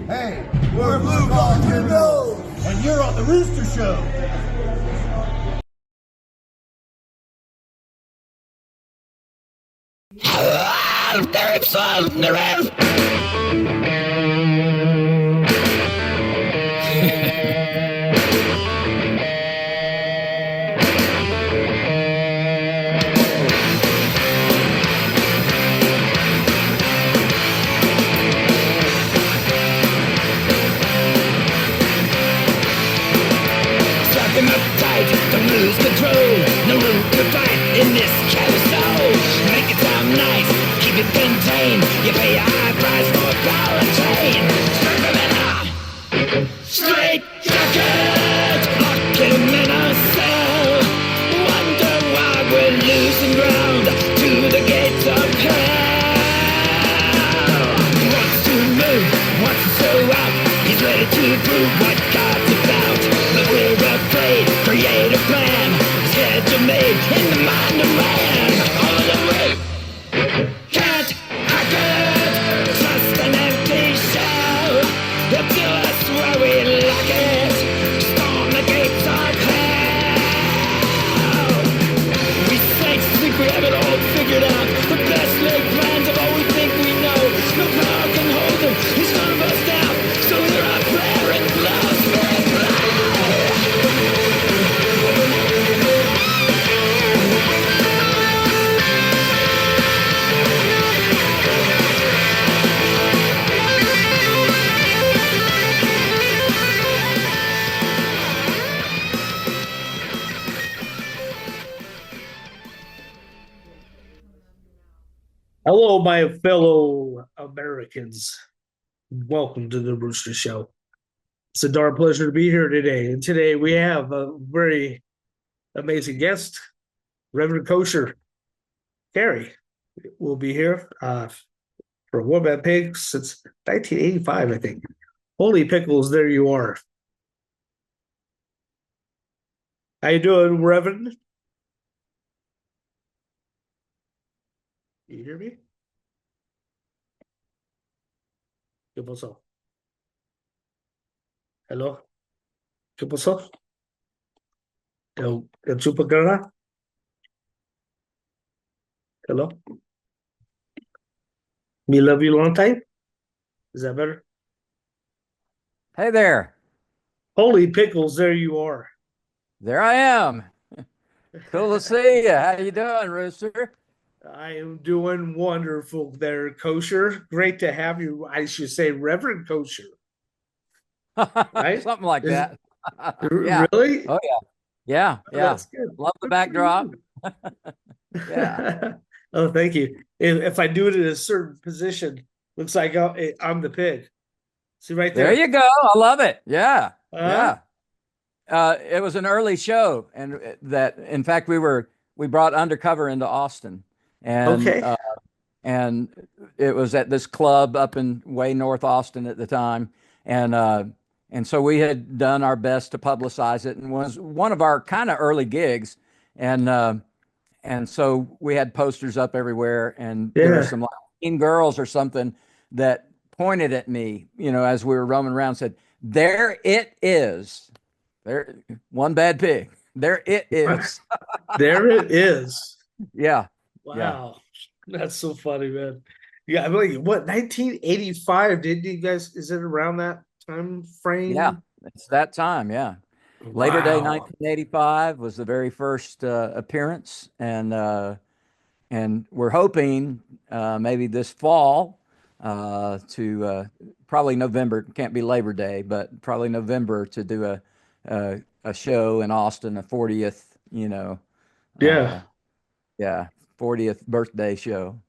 Hey, we're Blue Collar Criminals! And you're on the Rooster Show. Don't lose control, no room to fight in this carousel. Make it sound nice, keep it contained. You pay a high price for a ball and chain. Straight jacket, lock him in a cell. Wonder why we're losing ground to the gates of hell. He wants to move, wants to show out. He's ready to prove what God's about. But we're afraid, create a plan. Schedule made in the mind of man. All the way. Can't hack it. Just an empty shell. They'll kill us where we like it. Storm the gates of hell. We saints think we have it all figured out. The best laid plans of all we think we know. No power can hold them. He's gonna bust out. So hear our prayer and blood, spirit, blood. Hello, my fellow Americans. Welcome to the Rooster Show. It's a darn pleasure to be here today. And today we have a very amazing guest, Reverend Kosher. Carey will be here for Womack Pig since 1985, I think. Holy pickles, there you are. How you doing, Reverend? You hear me? ¿Qué pasó? Hello? ¿Qué pasó? El chupacabra? Hello? Me love you long time? Is that better? Hey there. Holy pickles, there you are. There I am. Cool to see you. How you doing, Rooster? I am doing wonderful there, Kosher. Great to have you. I should say Reverend Kosher. Right? Something like that. Yeah. Really? Oh, yeah. Yeah. Yeah. That's good. Love the backdrop. Yeah. Oh, thank you. If I do it in a certain position, looks like I'm the pig. See right there? There you go. I love it. Yeah. Uh-huh. Yeah. It was an early show, and that, in fact, we brought Undercover into Austin, and Okay. and it was at this club up in way North Austin at the time, and so we had done our best to publicize it, and was one of our kind of early gigs, and so we had posters up everywhere, and there were some like teen girls or something that pointed at me, as we were roaming around, said, "There it is. There, one bad pig. There it is." There it is. Yeah. Wow. That's so funny, man. Yeah, I mean, what, 1985? Did you guys, is it around that time frame? Yeah. It's that time. Yeah. Labor Day Wow. 1985 was the very first appearance, and we're hoping maybe this fall to probably November. Can't be Labor Day, but probably November to do a show in Austin, a 40th, Yeah. yeah, 40th birthday show.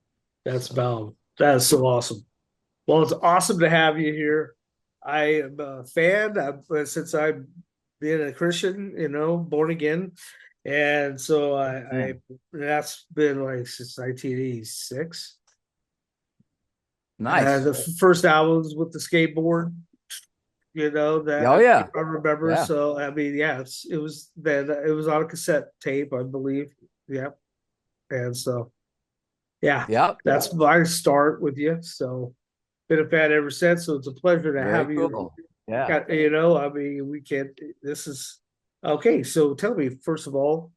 That's Val. That is so awesome. Well, it's awesome to have you here. I am a fan since I've been a Christian, born again. And so I that's been like since 1986. Nice. The first albums with the skateboard, that Oh, yeah. I remember. Yeah. So I mean, yeah, it was on a cassette tape, I believe. Yeah. And so, yeah, Yep. that's my start with you. So been a fan ever since. So it's a pleasure to Very have you. cool. Yeah. I mean, we can't. This is okay. So tell me, first of all,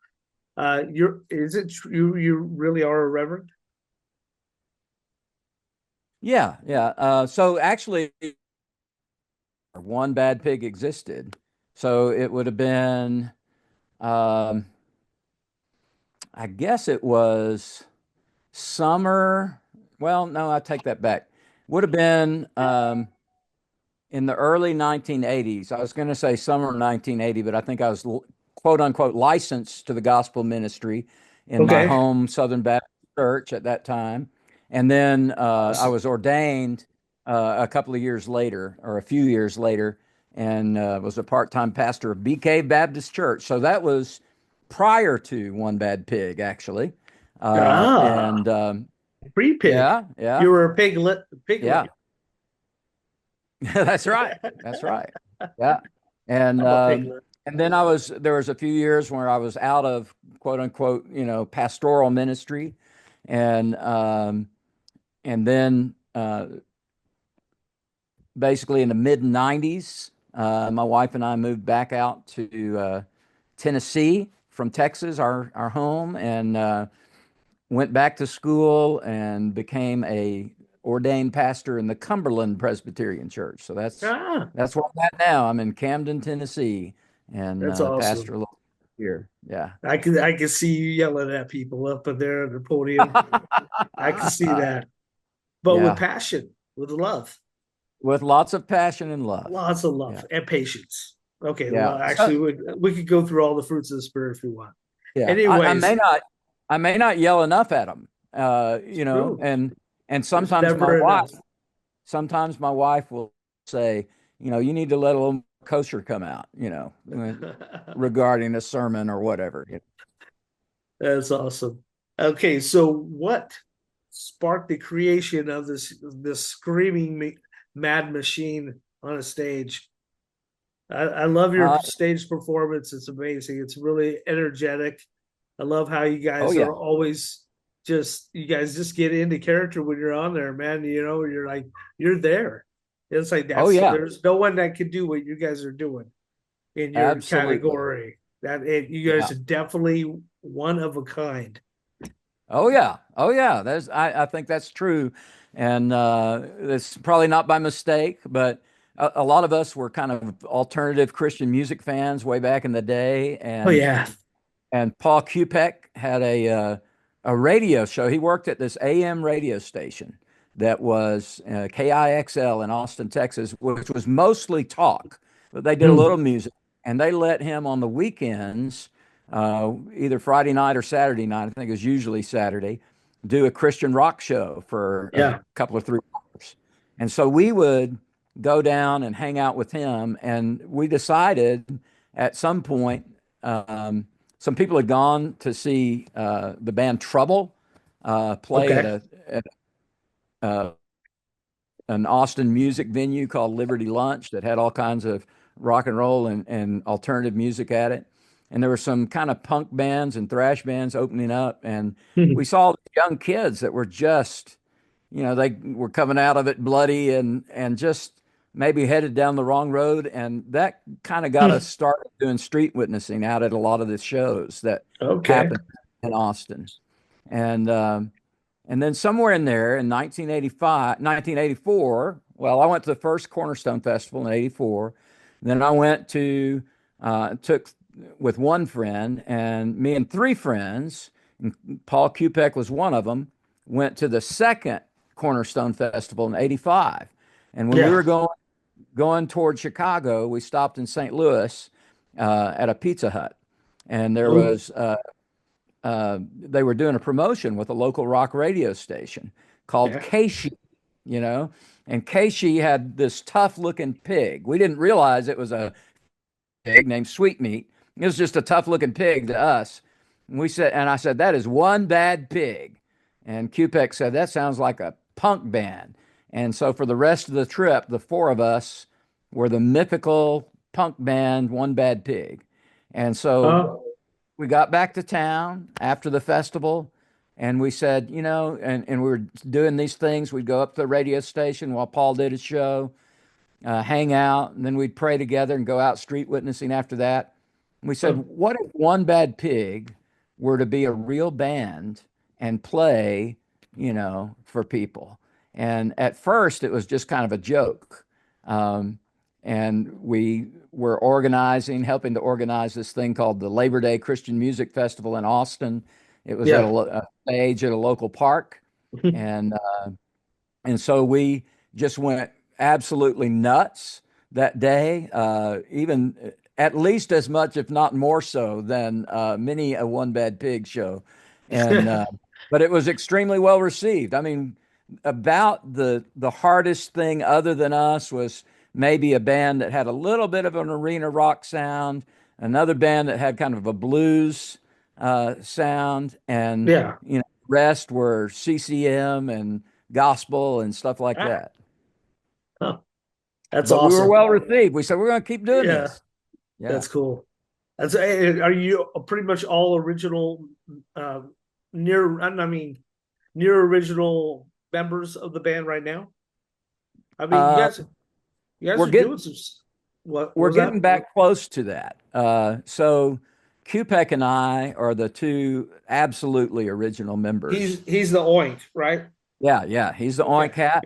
is it you really are a reverend? Yeah. Yeah. So actually, one bad pig existed. So it would have been, um, I guess it was summer. Well, no, I take that back. Would have been in the early 1980s. I was going to say summer 1980, but I think I was quote unquote licensed to the gospel ministry in my Okay. home Southern Baptist church at that time. And then I Awesome. was ordained a couple of years later, or a few years later, and was a part time pastor of BK Baptist Church. So that was prior to One Bad Pig, actually. Ah, And free pig. yeah, yeah, You were a piglet. yeah. That's right. That's right. Yeah. And I'm a piglet. then there was a few years where I was out of quote unquote, pastoral ministry. And then basically in the mid 90s, my wife and I moved back out to Tennessee from Texas, our home, and went back to school and became a ordained pastor in the Cumberland Presbyterian Church. So Ah, that's where I'm at now. I'm in Camden, Tennessee, and that's awesome. pastor a little here. Yeah. I can see you yelling at people up in there at the podium. I can see that, but with Yeah. passion, with love, With lots of passion and love. lots of Yeah. love and patience. Okay, Yeah. well, actually, So, we could go through all the fruits of the spirit if you want. yeah. Anyways, I may not yell enough at them. it's true. And There's never enough. sometimes my wife will say, you need to let a little kosher come out, regarding a sermon or whatever. That's awesome. Okay, so what sparked the creation of this screaming mad machine on a stage? I love your Uh, stage performance. It's amazing. It's really energetic. I love how you oh guys yeah. are always you guys just get into character when you're on there, man. You're like you're there. It's like Oh that's yeah. there's no one that can do what you guys are doing in your Absolutely. category. You guys Yeah. are definitely one of a kind. Oh yeah. Oh yeah. I think that's true. And it's probably not by mistake, but a lot of us were kind of alternative Christian music fans way back in the day. Oh yeah, And Paul Kupek had a radio show. He worked at this AM radio station that was KIXL in Austin, Texas, which was mostly talk, but they did a little mm, music. And they let him on the weekends, either Friday night or Saturday night, I think it was usually Saturday, do a Christian rock show for a yeah. couple of 3 hours. And so we would go down and hang out with him. And we decided at some point, some people had gone to see the band Trouble play Okay. at uh, an Austin music venue called Liberty Lunch that had all kinds of rock and roll and alternative music at it. And there were some kind of punk bands and thrash bands opening up. And we saw young kids that were just, they were coming out of it bloody and just maybe headed down the wrong road. And that kind of got us started doing street witnessing out at a lot of the shows that Okay. happened in Austin. And and then somewhere in there in 1984, well, I went to the first Cornerstone Festival in '84. Then I went to took with one friend, and me and 3 friends, and Paul Kupek was one of them, went to the second Cornerstone Festival in '85. And when we Yeah. were going toward Chicago, we stopped in St. Louis at a Pizza Hut, and there Oh, was they were doing a promotion with a local rock radio station called yeah. Keishi, you know, and Keishi had this tough looking pig. We didn't realize it was a pig named Sweetmeat. It was just a tough looking pig to us. And I said, that is one bad pig. And Kupek said, that sounds like a punk band. And so for the rest of the trip, the 4 of us were the mythical punk band, One Bad Pig. And so Oh, we got back to town after the festival. And we said, and we were doing these things. We'd go up to the radio station while Paul did his show, hang out, and then we'd pray together and go out street witnessing after that. And we said, what if One Bad Pig were to be a real band and play, for people? And at first, it was just kind of a joke. And we were helping to organize this thing called the Labor Day Christian Music Festival in Austin. It was at Yeah. a stage at a local park, and so we just went absolutely nuts that day, even at least as much, if not more so, than many a One Bad Pig show, and but it was extremely well received. I mean, about the hardest thing other than us was maybe a band that had a little bit of an arena rock sound, another band that had kind of a blues sound, and Yeah. rest were CCM and gospel and stuff like Ah, that. huh. That's But we were awesome. well received. We said we're going to keep doing Yeah, this. Yeah. that's cool. Are you pretty much all original, uh, I mean, near original members of the band right now? I mean, Uh, you guys we're are doing getting some. What we're was that? getting back close to that. So Kupek and I are the two absolutely original members. He's the Oink, right? Yeah, yeah. He's the Okay. Oink cat,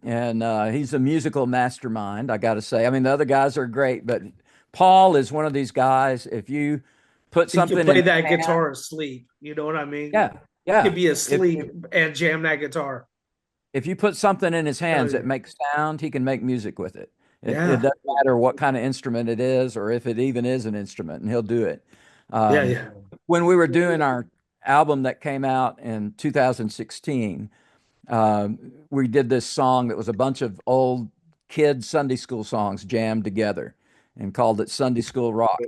and he's a musical mastermind, I got to say. I mean, the other guys are great, but Paul is one of these guys. If you put He can something in play his that hand, guitar asleep. You know what I mean? yeah, He could yeah. be If, asleep if and jam that guitar. if you put something in his Oh hands yeah. that makes sound, he can make music with it. It Yeah. doesn't matter what kind of instrument it is or if it even is an instrument, and he'll do it. Yeah. Um, Yeah. when we were doing our album that came out in 2016, we did this song that was a bunch of old kid Sunday school songs jammed together and called it Sunday School Rock.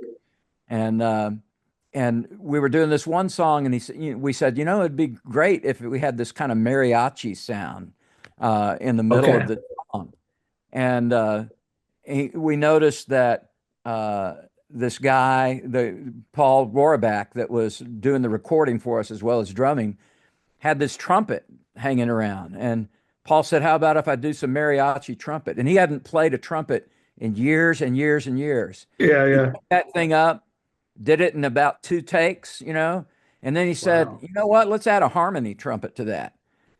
And we were doing this one song, and we said, it'd be great if we had this kind of mariachi sound in the middle of Okay. the song. And we noticed that this guy, the Paul Roraback, that was doing the recording for us as well as drumming, had this trumpet hanging around. And Paul said, "How about if I do some mariachi trumpet?" And he hadn't played a trumpet in years and years and years. Yeah. He Yeah. picked that thing up, did it in about 2 takes, and then he said, Wow. "You know what? Let's add a harmony trumpet to that."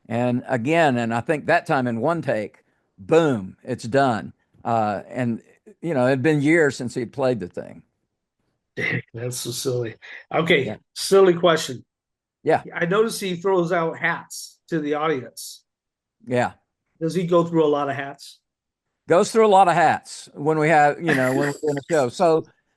And again, and I think that time in 1 take, boom, it's done. And it'd been years since he'd played the thing. Dang, that's so silly. Okay, Yeah, silly question. yeah, I notice he throws out hats to the audience. yeah. Does he go through a lot of hats? Goes through a lot of hats when we have, when we're doing a show.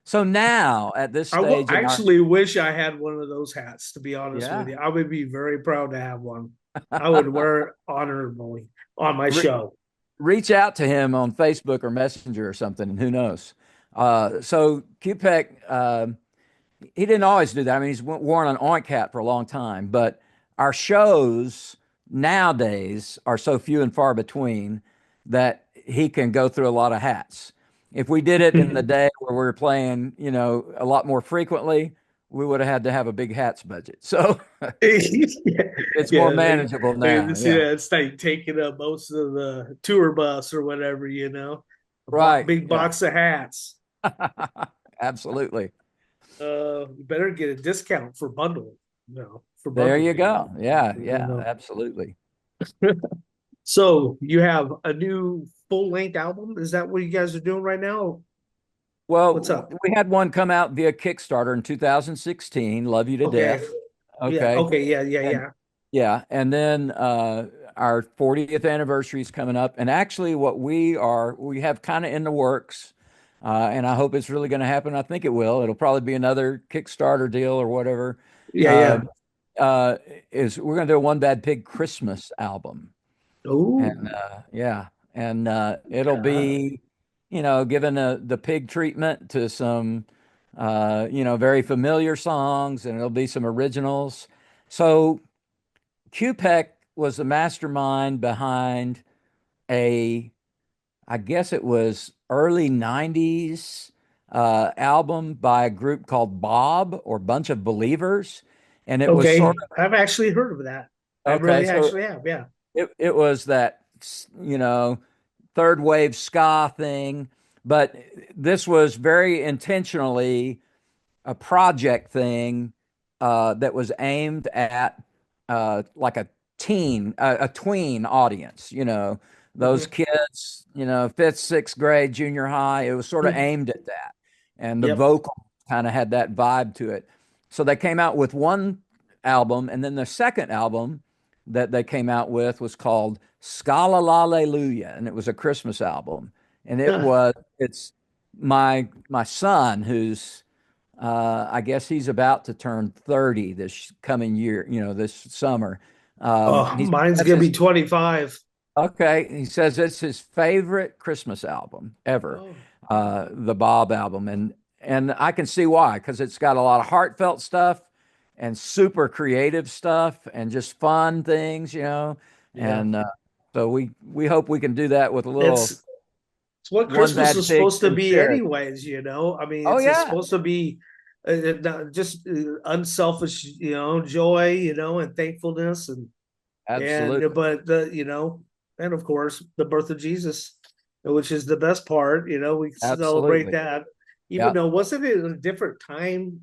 So now at this stage I in our, actually wish I had one of those hats, to be honest with yeah, you. I would be very proud to have one. I would wear it honorably on my re- show. reach out to him on Facebook or Messenger or something, and who knows. So QPEC, he didn't always do that. I mean, he's worn an Oink hat for a long time, but our shows nowadays are so few and far between that he can go through a lot of hats. If we did it in the day where we were playing, a lot more frequently, we would have had to have a big hats budget. So it's more Yeah, manageable they now. see Yeah. that it's like taking up most of the tour bus or whatever, Right. big Yeah. box of hats. Absolutely. You better get a discount for bundling, for There you bundling. go. Yeah. You Yeah. know. Absolutely. So you have a new full length album? Is that what you guys are doing right now? What's Well, up? we had one come out via Kickstarter in 2016, Love You to Okay. Death. Yeah. Okay. Okay. Yeah. Yeah. And Yeah. yeah. And then our 40th anniversary is coming up. And actually, what we have kind of in the works, and I hope it's really going to happen. I think it will. It'll probably be another Kickstarter deal or whatever. Yeah. Uh, Yeah. is we're going to do a One Bad Pig Christmas album. And Oh. yeah, and it'll God. be, given the pig treatment to some, very familiar songs, and it'll be some originals. So QPEC was the mastermind behind a, I guess it was early 90s album by a group called Bob or Bunch of Believers. and it was Okay, sort I've actually heard of that. I of okay. really So actually have. Yeah. it was that, third wave ska thing, but this was very intentionally a project thing that was aimed at like a tween audience, those Mhm. kids, fifth, sixth grade, junior high. It was sort of aimed at that. And the Yep. vocal kind of had that vibe to it. So they came out with one album, and then the second album that they came out with was called Scala Hallelujah, and it was a Christmas album. And Yeah. it's my son who's I guess he's about to turn 30 this coming year, this summer. Oh, mine's That's gonna be his, 25. okay. He says it's his favorite Christmas album ever, Oh, the Bob album. And I can see why, because it's got a lot of heartfelt stuff and super creative stuff and just fun things, yeah. And so we hope we can do that with a little It's it's what one Christmas bad is pig, supposed to two be, carrots. anyways. I mean, Oh it's yeah, supposed to be not just unselfish, joy, and thankfulness, and absolutely, but and of course the birth of Jesus, which is the best part. We celebrate absolutely. that, even Yeah. though wasn't it a different time?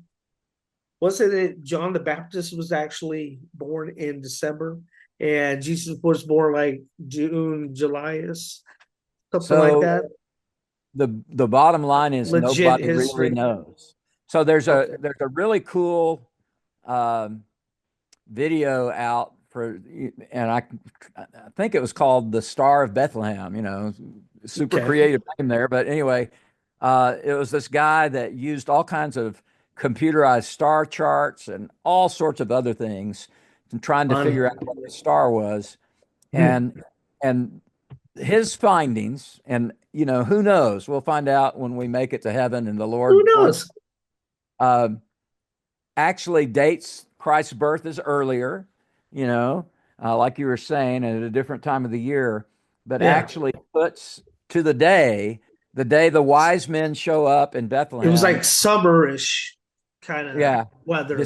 Wasn't it John the Baptist was actually born in December, and Jesus was born like June, July, something like So that? the bottom line is Legit nobody really history. knows. So there's a Okay. there's a really cool um, video out for, and I think it was called "The Star of Bethlehem." Super Okay. creative name there, but anyway, it was this guy that used all kinds of computerized star charts and all sorts of other things and trying to On figure out what the star was, who and his findings, and who knows, we'll find out when we make it to heaven and the Lord knows? uh, actually dates Christ's birth as earlier, like you were saying, at a different time of the year, but Yeah. actually puts to the day the wise men show up in It was Bethlehem. like summerish kind of Yeah, his weather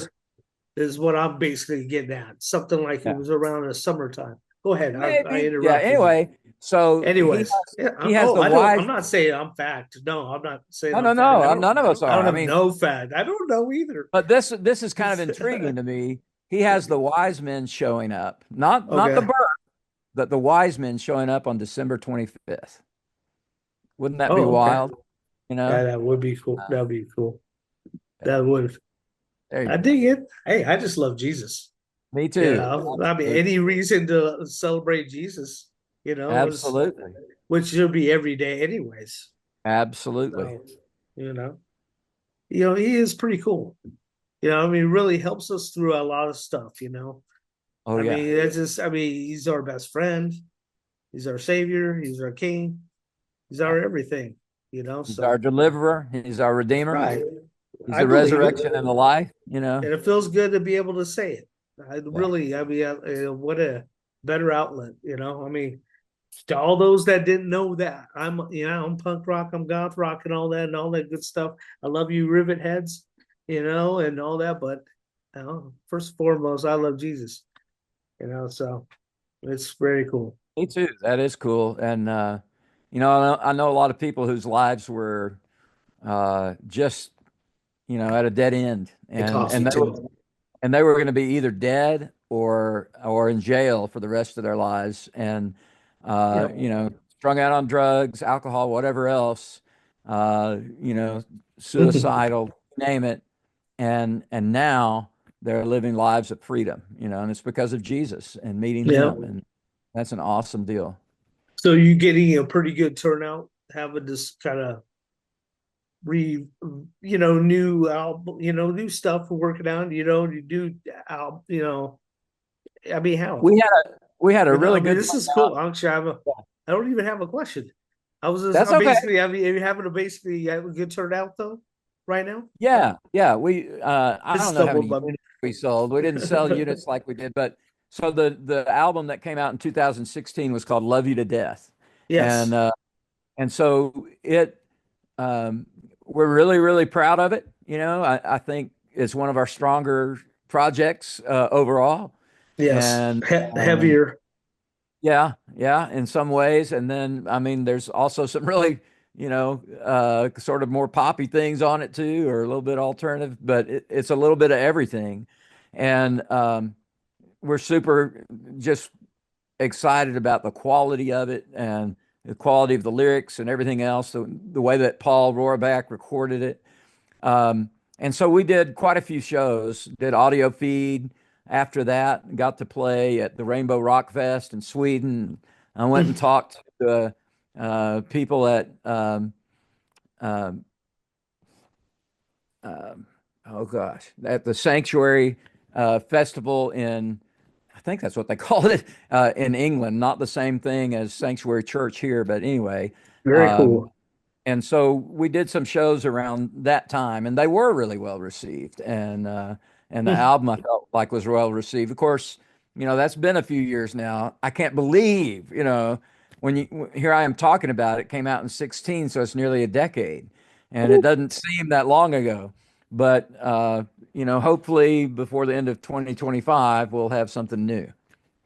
is what I'm basically getting at. Something like it yeah, was around the summertime. Go ahead. I maybe, yeah. interrupted you. Anyway, so Anyways, yeah. he has Oh, the I don't. wise. I'm not saying I'm fact. No, I'm not saying No, I'm no, fact. no. None of us I don't are. I have mean, no fact. I don't know either. but this is kind of intriguing to me. He has the wise men showing up, not the Okay. birth, but the wise men showing up on December 25th. Wouldn't that be Oh, okay. wild? You Yeah, know? that would be cool. Uh, That would be cool. yeah. That would. There you I go. dig it. Hey, I just love Jesus. Me too. Yeah, I mean, Absolutely. any reason to celebrate Jesus, is Absolutely. which should be every day, anyways. Absolutely. So, you know, he is pretty cool. I mean, really helps us through a lot of stuff. Oh I yeah. mean, it's just, I mean, he's our best friend. He's our savior. He's our king. He's Yeah. our everything. He's our So deliverer. He's our redeemer. right, He's I the believe it, resurrection and the life. and it feels good to be able to say it. Yeah. I mean, what a better outlet. I mean, to all those that didn't know that, I'm punk rock, I'm goth rock, and all that good stuff. I love you, rivet heads, and all that. But first and foremost, I love Jesus. So it's very cool. Me too. That is cool. And I know a lot of people whose lives were just, at a dead end. And And coffee and they were too. and they were going to be either dead or in jail for the rest of their lives, and Yep. strung out on drugs, alcohol, whatever else, uh, you know, suicidal, name it, and now they're living lives of freedom, and it's because of Jesus and meeting Yeah. Him, and that's an awesome deal. So you getting a pretty good turnout having this kind of new album, new stuff working out, you do album, I mean, how? We had a I really mean, good this is cool. turnout. Actually, I don't even have a question. That's I'm okay. basically, I mean, are you having a basically have a good turnout though, right now? Yeah. We I Just don't know how many stumbled by. units we sold. We didn't sell units like we did, but so the album that came out in 2016 was called Love You to Death. And Yes. so it we're really, really proud of it. I think it's one of our stronger projects overall. Yes, And heavier. yeah, yeah, in some ways. And then, I mean, there's also some really, sort of more poppy things on it too, or a little bit alternative, but it's a little bit of everything. And we're super just excited about the quality of it and the quality of the lyrics and everything else, the way that Paul Rohrabach recorded it. And so we did quite a few shows, did audio feed after that, got to play at the Rainbow Rock Fest in Sweden. I went and talked to people at, um, oh gosh, at the Sanctuary Festival in, I think that's what they call it in England, not the same thing as Sanctuary Church here, but anyway. Very Um, cool. and so we did some shows around that time, and they were really well received. And the album I felt like was well received. Of course, that's been a few years now. I can't believe, here I am talking about it, came out in 16, so it's nearly a decade, and it doesn't seem that long ago. But hopefully before the end of 2025, we'll have something new.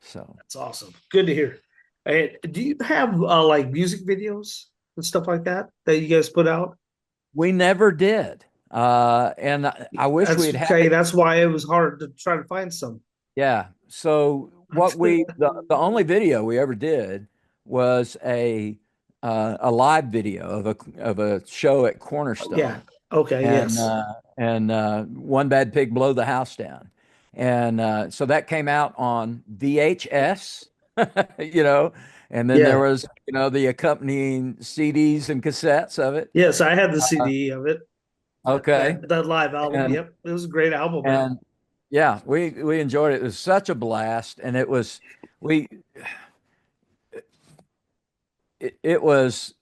So That's awesome. Good to hear. And do you have like music videos and stuff like that you guys put out? we never did. And I wish we That's had had okay. it. That's why it was hard to try to find some. Yeah. So the only video we ever did was a live video of a show at Yeah. Cornerstone, Okay. and Yes. One Bad Pig Blow the House Down. And so that came out on VHS, you know, and then there Yeah. was, the accompanying CDs and cassettes of it. Yes. I had the CD of it. Okay. That live album. And Yep. It was a great album, man. and yeah, we enjoyed it. It was such a blast, and we it was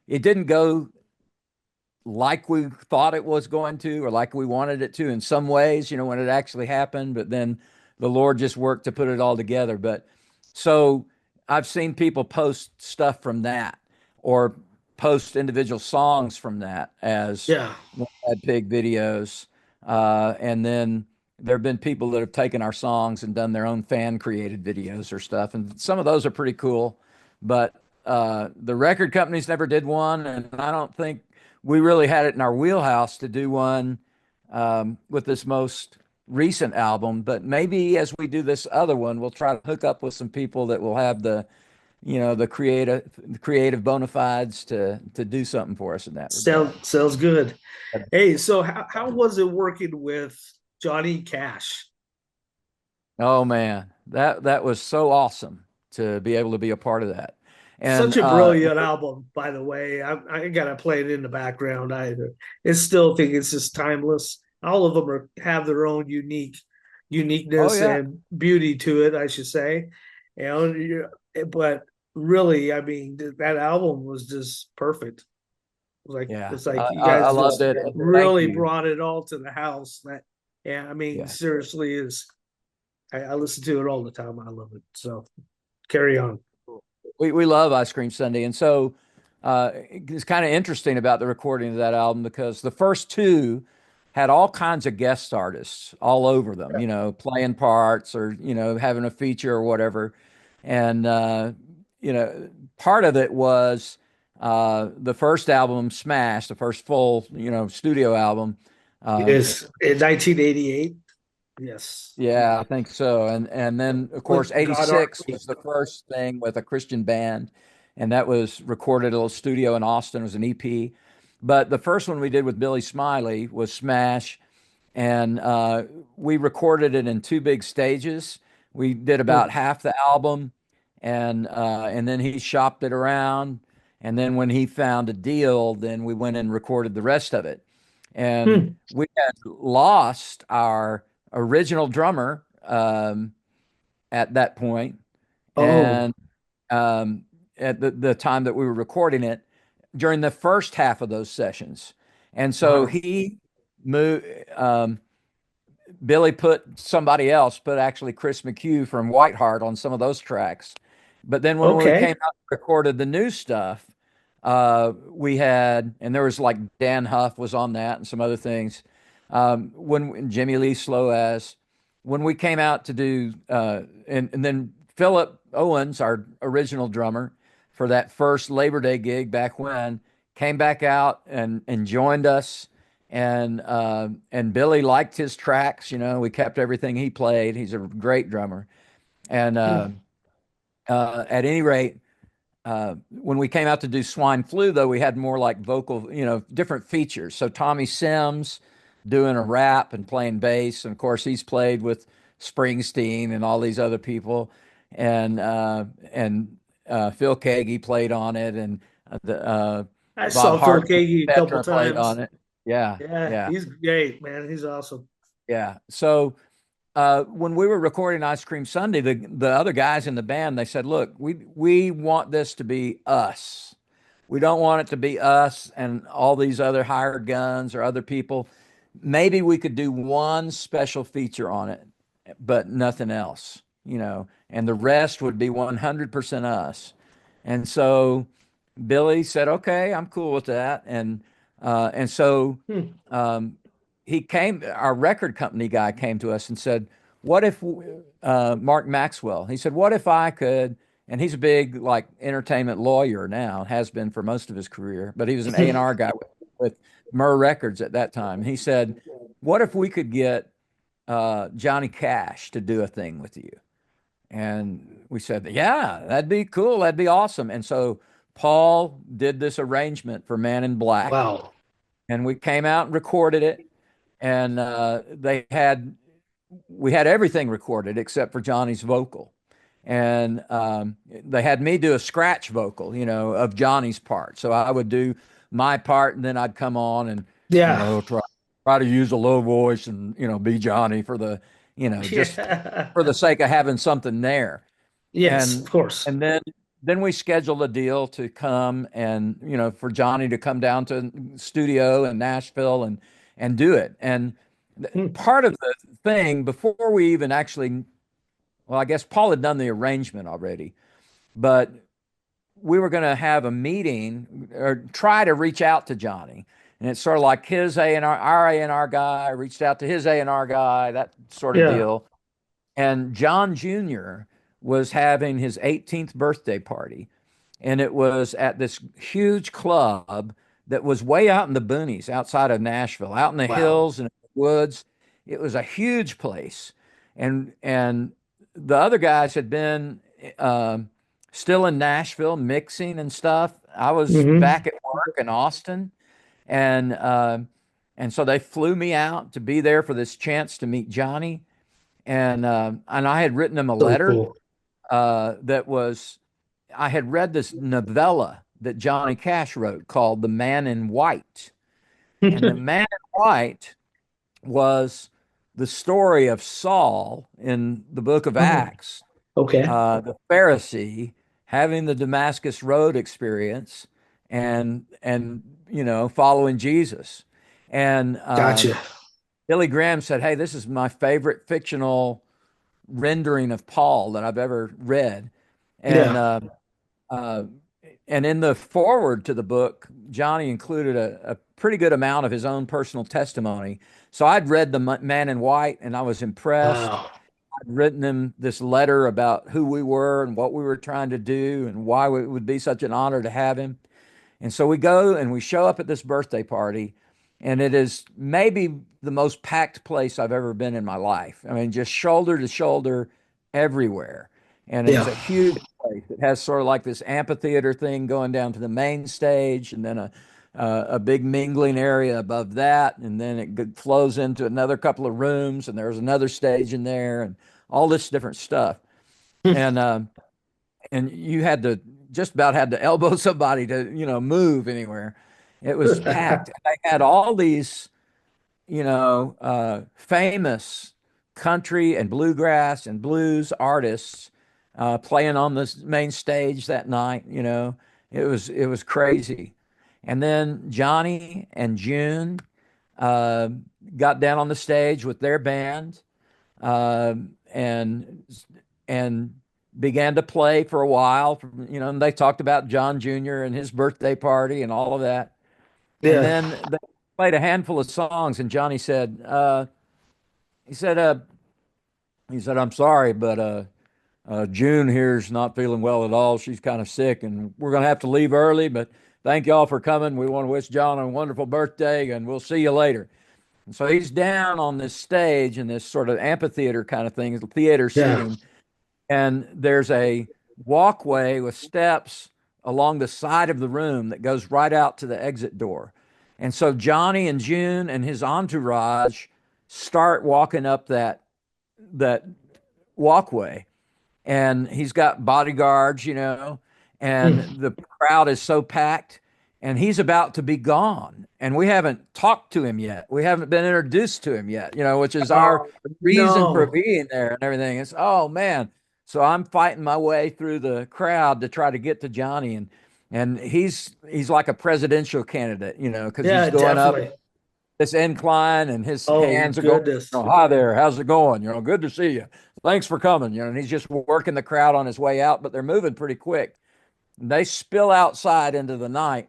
it didn't go like we thought it was going to, or like we wanted it to in some ways, when it actually happened, but then the Lord just worked to put it all together. But so I've seen people post stuff from that, or post individual songs from that as Yeah. Bad Pig videos. And then there have been people that have taken our songs and done their own fan created videos or stuff. And some of those are pretty cool. But the record companies never did one. And I don't think we really had it in our wheelhouse to do one with this most recent album. But maybe as we do this other one, we'll try to hook up with some people that will have the creative bona fides to do something for us in that regard. Sounds good. Hey, so how was it working with Johnny Cash? Oh man, that was so awesome to be able to be a part of that. And Such a brilliant album, by the way. I gotta play it in the background. I still think it's just timeless. All of them have their own oh uniqueness yeah, and beauty to it, I should say. But really, I mean, that album was just perfect. yeah, It's like you I guys loved just it. And thank really you. brought it all to the house. Yeah, I mean, Yeah. seriously, is I listen to it all the time. I love it. So carry on. We love Ice Cream Sunday. And so it's kind of interesting about the recording of that album because the first two had all kinds of guest artists all over them, playing parts or, having a feature or whatever. And, part of it was the first album, Smash, the first full, studio album. Is in 1988. Yes. Yeah, I think so. And then of course With God 86 Army. was the first thing with a Christian band, and that was recorded at a little studio in Austin. It was an EP. But the first one we did with Billy Smiley was Smash, and we recorded it in two big stages. We did about half the album, and then he shopped it around, and then when he found a deal, then we went and recorded the rest of it. And Hmm. we had lost our original drummer at that point, Oh, and at the time that we were recording it during the first half of those sessions. And so wow. he moved. Billy put somebody else, put actually Chris McHugh from Whiteheart on some of those tracks. But then when we Okay. came out and recorded the new stuff, we had, and there was like Dan Huff was on that and some other things. when Jimmy Lee Slow as when we came out to do and then Philip Owens, our original drummer for that first Labor Day gig back when, came back out and joined us. And Billy liked his tracks. We kept everything he played. He's a great drummer. And at any rate, when we came out to do Swine Flu, though, we had more like vocal, different features. So Tommy Sims doing a rap and playing bass, and of course he's played with Springsteen and all these other people, and Phil Kagi played on it, and I Bob saw Phil Hart Kagi a couple Petra played times. on it. Yeah, Yeah, yeah, he's great, man. He's awesome. yeah. So when we were recording Ice Cream Sunday, the other guys in the band, they said, "Look, we want this to be us. We don't want it to be us and all these other hired guns or other people. Maybe we could do one special feature on it, but nothing else, and the rest would be 100% us." And so Billy said, "Okay, I'm cool with that." And so Hmm. he came, our record company guy came to us and said, "What if Mark Maxwell?" He said, "What if I could?" And he's a big like entertainment lawyer now, has been for most of his career, but he was an A&R guy with Murr Records at that time. He said, "What if we could get Johnny Cash to do a thing with you?" And we said, "Yeah, that'd be cool. That'd be awesome." And so Paul did this arrangement for Man in Black, Wow. and we came out and recorded it. And we had everything recorded except for Johnny's vocal. And they had me do a scratch vocal, of Johnny's part. So I would do my part, and then I'd come on and, Yeah. try to use a low voice and, be Johnny for the, just Yeah. for the sake of having something there. Yes, And of course. and then we scheduled a deal to come and, for Johnny to come down to studio in Nashville and do it. And Hmm. part of the thing before we even actually, well, I guess Paul had done the arrangement already, but we were going to have a meeting or try to reach out to Johnny. And it's sort of like his A&R, our A&R guy reached out to his A&R guy, that sort of Yeah. deal. And John Jr. was having his 18th birthday party, and it was at this huge club that was way out in the boonies outside of Nashville, out in the Wow. hills and the woods. It was a huge place, and the other guys had been still in Nashville mixing and stuff. I was Hmm. back at work in Austin, and so they flew me out to be there for this chance to meet Johnny, and I had written him a So letter cool. that was I had read this novella that Johnny Cash wrote called The Man in White. And The Man in White was the story of Saul in the book of Oh, Acts, okay. the Pharisee having the Damascus Road experience and following Jesus. And Gotcha. Billy Graham said, "Hey, this is my favorite fictional rendering of Paul that I've ever read." And Yeah. uh, and in the forward to the book, Johnny included a pretty good amount of his own personal testimony. So I'd read The Man in White, and I was impressed. Wow. I'd written him this letter about who we were and what we were trying to do and why it would be such an honor to have him. And so we go and we show up at this birthday party, and it is maybe the most packed place I've ever been in my life. I mean, just shoulder to shoulder everywhere. And it's Yeah. a huge place. It has sort of like this amphitheater thing going down to the main stage, and then a big mingling area above that, and then it flows into another couple of rooms, and there's another stage in there, and all this different stuff. And you had to just about had to elbow somebody to move anywhere. It was packed. They had all these famous country and bluegrass and blues artists playing on the main stage that night. It was crazy. And then Johnny and June uh, got down on the stage with their band, uh, and and began to play for a while. And they talked about John Jr. and his birthday party and all of that. And Yeah. then played a handful of songs, and Johnny said, he said, I'm sorry, but June here's not feeling well at all. She's kind of sick, and we're going to have to leave early. But thank y'all for coming. We want to wish John a wonderful birthday, and we'll see you later. And so he's down on this stage in this sort of amphitheater kind of thing, theater Yeah. seating, and there's a walkway with steps along the side of the room that goes right out to the exit door. And so Johnny and June and his entourage start walking up that walkway, and he's got bodyguards, and the crowd is so packed, and he's about to be gone. And we haven't talked to him yet. We haven't been introduced to him yet, which is our Oh, reason for no. being there and everything. It's, oh man. So I'm fighting my way through the crowd to try to get to Johnny, and he's like a presidential candidate, because he's Yeah, going up definitely. this incline and his Oh, hands are going, goodness. hi there, how's it going? Good to see you. Thanks for coming. And he's just working the crowd on his way out, but they're moving pretty quick. And they spill outside into the night.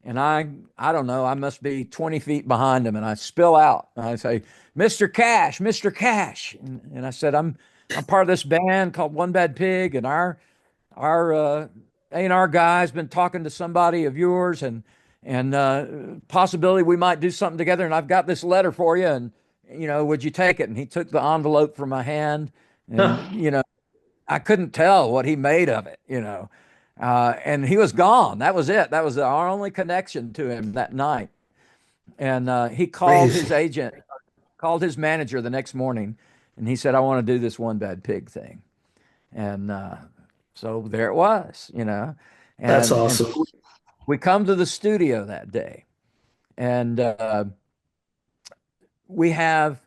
And I don't know, I must be 20 feet behind him. And I spill out. And I say, Mr. Cash, Mr. Cash. And I said, I'm part of this band called One Bad Pig, and our A&R guy's been talking to somebody of yours, and possibility we might do something together. And I've got this letter for you, and would you take it? And he took the envelope from my hand, and I couldn't tell what he made of it, and he was gone. That was it. That was our only connection to him that night. And he called his Crazy. agent, called his manager the next morning, and he said, I want to do this One Bad Pig thing. And so there it was, That's and awesome. so we come to the studio that day, and we have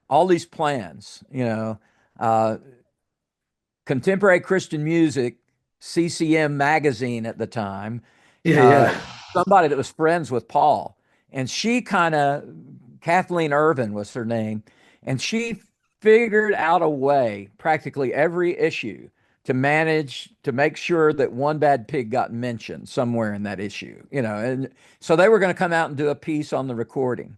all these plans, uh, contemporary Christian music, CCM magazine at the time, Yeah, uh, yeah. somebody that was friends with Paul, and she kind of, Kathleen Irvin was her name, and she figured out a way practically every issue to manage to make sure that One Bad Pig got mentioned somewhere in that issue, and so they were going to come out and do a piece on the recording.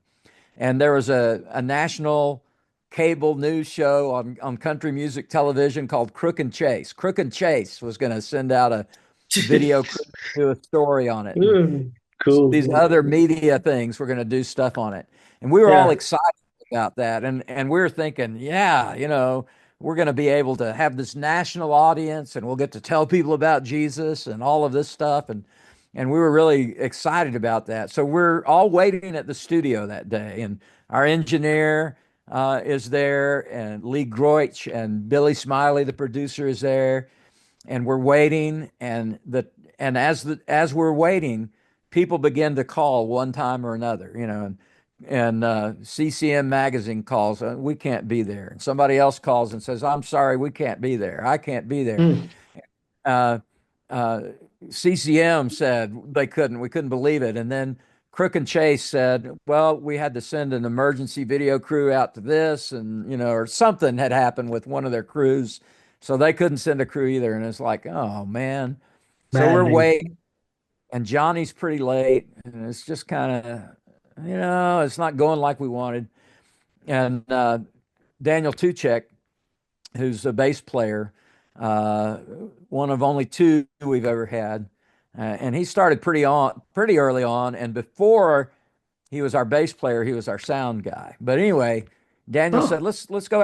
And there was a national cable news show on country music television called Crook and Chase. Crook and Chase was going to send out a video crew to do a story on it. And Mm, cool. these other media things were going to do stuff on it. And we were all Yeah. excited about that. And we were thinking, yeah, we're going to be able to have this national audience, and we'll get to tell people about Jesus and all of this stuff. And we were really excited about that. So we're all waiting at the studio that day, and our engineer is there, and Lee Groich and Billy Smiley, the producer, is there, and we're waiting. And as we're waiting, people begin to call one time or another, and CCM magazine calls, we can't be there, and somebody else calls and says, I'm sorry, we can't be there, I can't be there. Mm. uh, uh, CCM said we couldn't believe it. And then Crook and Chase said, well, we had to send an emergency video crew out to this, and, or something had happened with one of their crews. So they couldn't send a crew either. And it's like, oh man. So we're Maddening. waiting, and Johnny's pretty late, and it's just kind of, it's not going like we wanted. And Daniel Tuchek, who's a bass player, uh, one of only two we've ever had. And he started pretty early on. And before he was our bass player, he was our sound guy. But anyway, Daniel Oh, said, let's go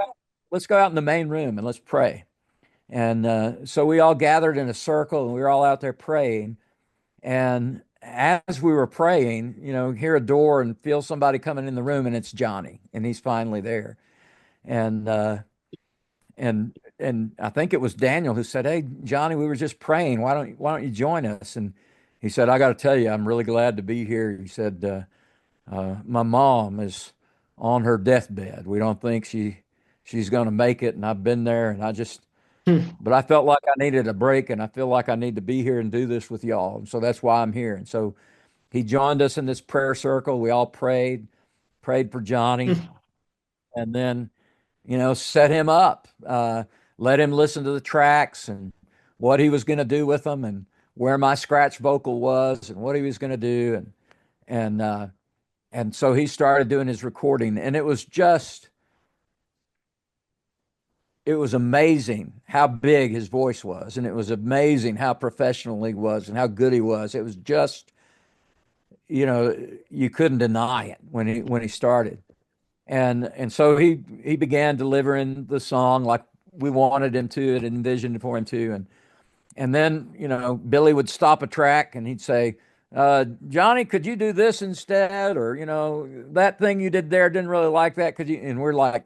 out in the main room and let's pray. And so we all gathered in a circle, and we were all out there praying. And as we were praying, hear a door and feel somebody coming in the room, and it's Johnny, and he's finally there. And and I think it was Daniel who said, "Hey, Johnny, we were just praying. Why don't you join us?" And he said, "I got to tell you, I'm really glad to be here." He said, "My mom is on her deathbed. We don't think she's going to make it, and I've been there, and hmm. but I felt like I needed a break, and I feel like I need to be here and do this with y'all, and so that's why I'm here." And so he joined us in this prayer circle. We all prayed for Johnny, and then set him up, let him listen to the tracks and what he was going to do with them, and where my scratch vocal was and what he was going to do. And And so he started doing his recording, and it was amazing how big his voice was, and it was amazing how professional he was and how good he was. It was just, you couldn't deny it when he started. And so he began delivering the song like we wanted him to and envisioned for him to. And then, Billy would stop a track and he'd say, Johnny, could you do this instead? Or, that thing you did there, didn't really like that. Could you? And we're like,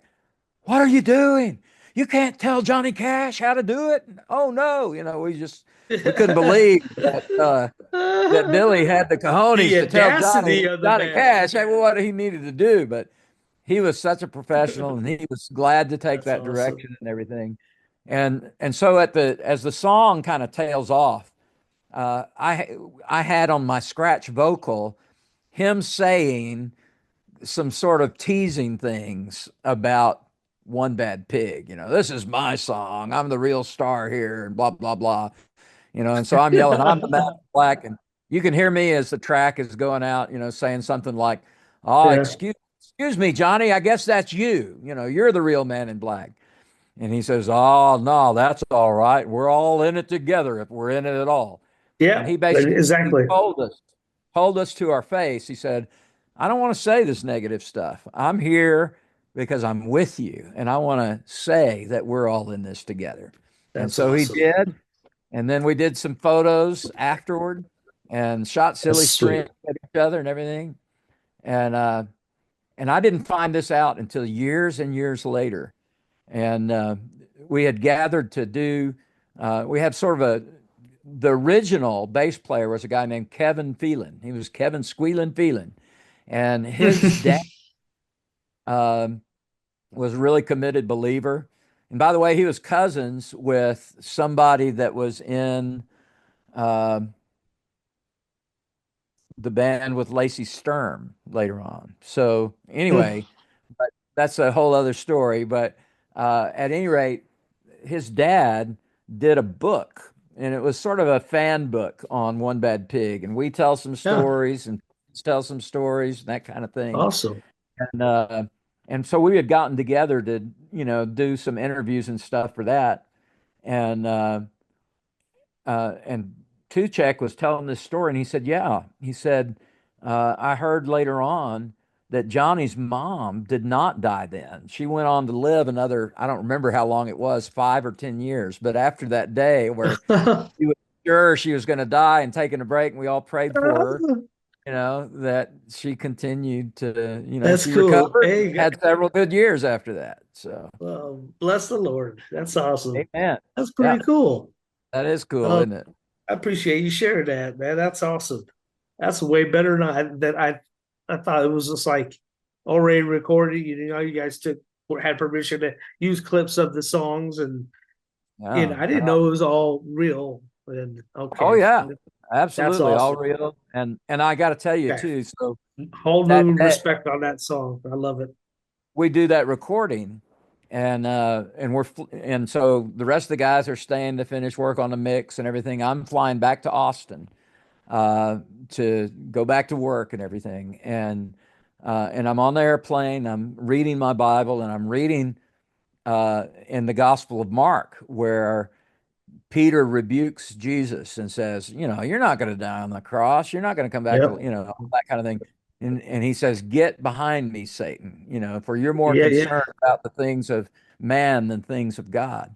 what are you doing? You can't tell Johnny Cash how to do it. Oh no. We couldn't believe that Billy had the cojones The to tell audacity of the Johnny man. Cash what he needed to do. But he was such a professional and he was glad to take That's that awesome. direction and everything. And so as the song kind of tails off, I had on my scratch vocal him saying some sort of teasing things about One Bad Pig. This is my song. I'm the real star here, and blah blah blah. And so I'm yelling, I'm the man in black, and you can hear me as the track is going out. Saying something like, "Oh, Yeah. excuse me, Johnny. I guess that's you. You're the real man in black." And he says, "Oh, no, that's all right. We're all in it together if we're in it at all." And Yeah, he basically he exactly. told us to our face. He said, "I don't want to say this negative stuff. I'm here because I'm with you, and I want to say that we're all in this together." And That's so he awesome. did. And then we did some photos afterward and shot That's silly sweet. string at each other and everything. And I didn't find this out until years and years later. And we had gathered to do. We have sort of the original bass player was a guy named Kevin Phelan. He was Kevin Squealin' Phelan, and his dad um, was a really committed believer. And by the way, he was cousins with somebody that was in um the band with Lacey Sturm later on. So anyway, but that's a whole other story. But at any rate, his dad did a book, and it was sort of a fan book on One Bad Pig, and we tell some Yeah, stories and tell some stories and that kind of thing. awesome. And uh, and so we had gotten together to do some interviews and stuff for that, and and Tuchek was telling this story, and he said, "Yeah," he said, "I heard later on that Johnny's mom did not die then. She went on to live another, I don't remember how long it was, 5 or 10 years. But after that day where she was sure she was going to die and taking a break, and we all prayed for her, that she continued to, That's she cool. recovered, Hey, had several good years after that. So, well, bless the Lord. That's awesome. amen. That's Yeah, pretty cool. that is cool, Um, isn't it? I appreciate you sharing that, man. That's awesome. That's way better than I thought it was just like already recorded. You guys had permission to use clips of the songs, and Yeah. I didn't know it was all real. And Oh okay, yeah, that's absolutely, all awesome. real. And I got to tell you Okay, too. So whole that new day respect on that song. I love it. we do that recording, and so the rest of the guys are staying to finish work on the mix and everything. I'm flying back to Austin uh, to go back to work and everything, and I'm on the airplane. I'm reading my Bible and I'm reading in the Gospel of Mark where Peter rebukes Jesus and says, you're not going to die on the cross. You're not going to come back to, Yep. all that kind of thing. And he says, get behind me, Satan, for you're more Yeah. Yeah. concerned about the things of man than things of God.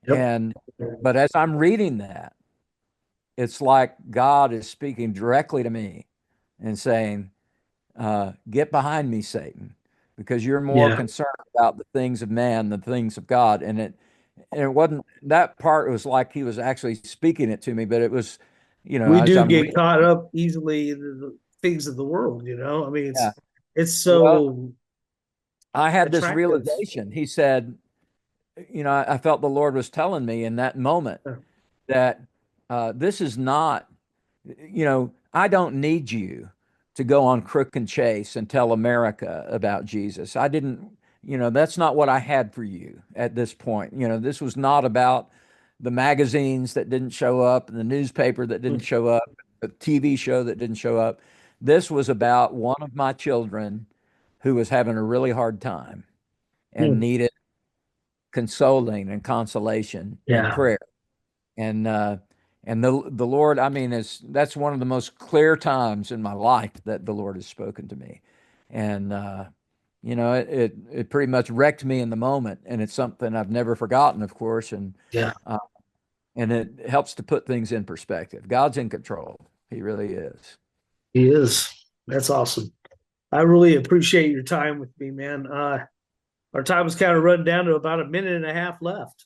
Yep. But as I'm reading that, it's like God is speaking directly to me and saying, get behind me, Satan, because you're more Yeah. concerned about the things of man than the things of God. And it wasn't that part. It was like he was actually speaking it to me, but it was, We as do I'm get reading. caught up easily in the things of the world. I mean, Yeah. it's Well, so I had this attractive. realization. He said, I felt the Lord was telling me in that moment Yeah. that this is not, I don't need you to go on Crook and Chase and tell America about Jesus. I didn't, that's not what I had for you at this point. This was not about the magazines that didn't show up and the newspaper that didn't show up, the TV show that didn't show up. This was about one of my children who was having a really hard time and Hmm. needed consoling and consolation and Yeah. prayer. And the Lord, I mean, that's one of the most clear times in my life that the Lord has spoken to me. And it pretty much wrecked me in the moment, and it's something I've never forgotten, of course, Yeah. and it helps to put things in perspective. God's in control. He really is. He is. That's awesome. I really appreciate your time with me, man. Our time is kind of run down to about a minute and a half left,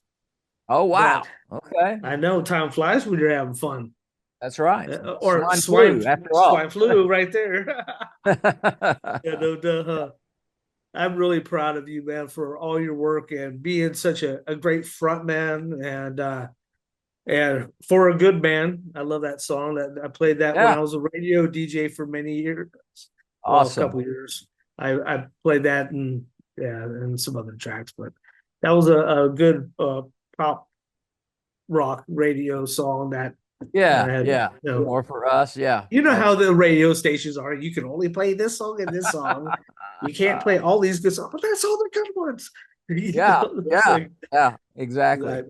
Oh, but wow. Okay. I know time flies when you're having fun. That's right. Or Swine flu, after all. swine flu, right there. Yeah, no duh. I'm really proud of you, man, for all your work and being such a great front man and for a good man. I love that song. That I played that when Yeah. I was a radio DJ for many years. Well, a Awesome. couple of years. I played that and some other tracks, but that was a good pop rock radio song that Yeah. had, Yeah. you know, More for us. Yeah. you know how Absolutely. the radio stations are. You can only play this song and this song. You can't play all these good songs, but that's all the good ones. Yeah. It's Yeah. like, Yeah. Exactly.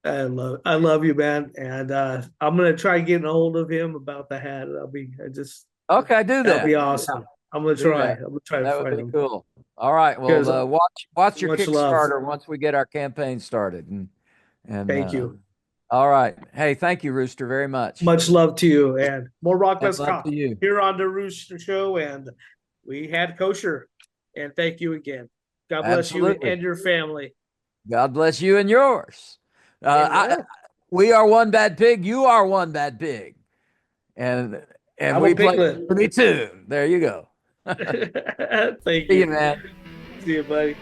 I love you, man, and I'm gonna try getting a hold of him about the hat. Okay. Do That'll be that. awesome. I'm gonna Do try. that. I'm gonna try to That would find be him cool. All right. because Well, watch your much love. Kickstarter once we get our campaign started. And Thank you. all right. Hey, thank you, Rooster, very much. Much love to you, and more rock, And less love to cock you. here on the Rooster Show. And we had Kosher, and thank you again. God bless you Absolutely. and your family. God bless you and yours. And, We are one bad pig. You are one bad pig. And I'm we a play piglet. me too. There you go. Thank See you, you. man. See you, buddy.